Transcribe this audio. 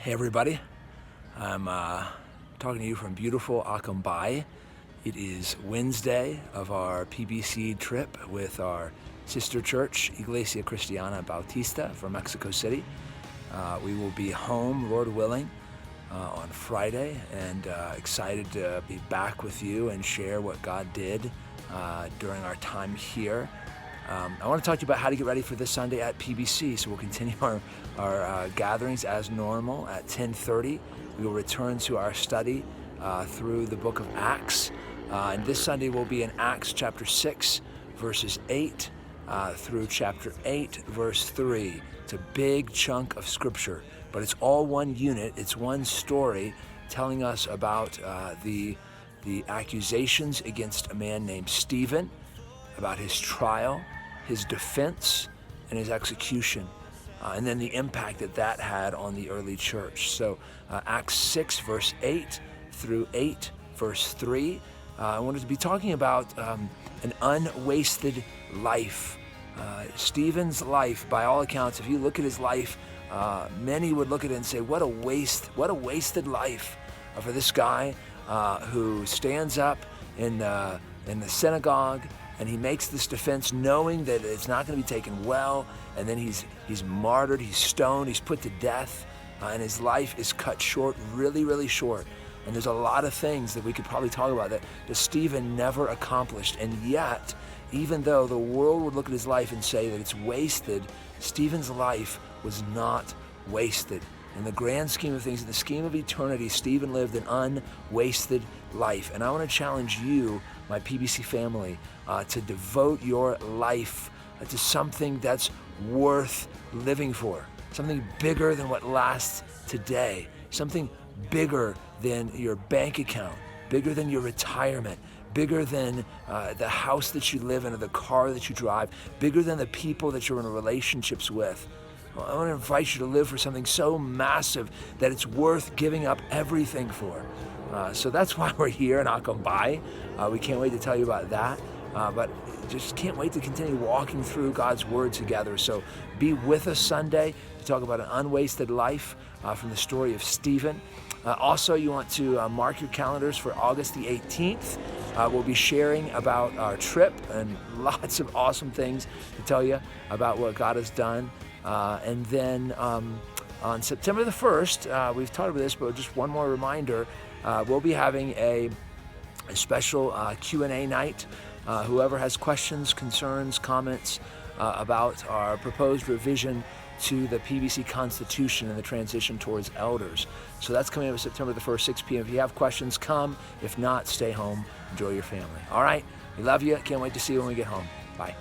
Hey everybody, I'm talking to you from beautiful Acambay. It is Wednesday of our PBC trip with our sister church, Iglesia Cristiana Bautista from Mexico City. We will be home, Lord willing, on Friday, and excited to be back with you and share what God did during our time here. I want to talk to you about how to get ready for this Sunday at PBC. So we'll continue our gatherings as normal at 10:30. We will return to our study through the book of Acts. And this Sunday will be in Acts chapter 6, verses 8 through chapter 8, verse 3. It's a big chunk of scripture, but it's all one unit. It's one story telling us about the accusations against a man named Stephen, about his trial, his defense, and his execution, and then the impact that had on the early church. So Acts 6, verse 8 through 8, verse 3. I wanted to be talking about an unwasted life. Stephen's life, by all accounts, if you look at his life, many would look at it and say, what a wasted life for this guy who stands up in the synagogue, and he makes this defense knowing that it's not going to be taken well, and then he's martyred, he's stoned, he's put to death, and his life is cut short, really, really short. And there's a lot of things that we could probably talk about that Stephen never accomplished. And yet, even though the world would look at his life and say that it's wasted, Stephen's life was not wasted. In the grand scheme of things, in the scheme of eternity, Stephen lived an unwasted life. And I want to challenge you, my PBC family, to devote your life to something that's worth living for, something bigger than what lasts today, something bigger than your bank account, bigger than your retirement, bigger than the house that you live in or the car that you drive, bigger than the people that you're in relationships with. I want to invite you to live for something so massive that it's worth giving up everything for. So that's why we're here in Acambay. We can't wait to tell you about that. But just can't wait to continue walking through God's Word together. So be with us Sunday to talk about an unwasted life from the story of Stephen. Also, you want to mark your calendars for August the 18th. We'll be sharing about our trip and lots of awesome things to tell you about what God has done. And then on September the 1st, we've talked about this, but just one more reminder, we'll be having a special Q&A night. Whoever has questions, concerns, comments about our proposed revision to the PBC Constitution and the transition towards elders. So that's coming up September the 1st, 6 p.m. If you have questions, come. If not, stay home. Enjoy your family. All right? We love you. Can't wait to see you when we get home. Bye.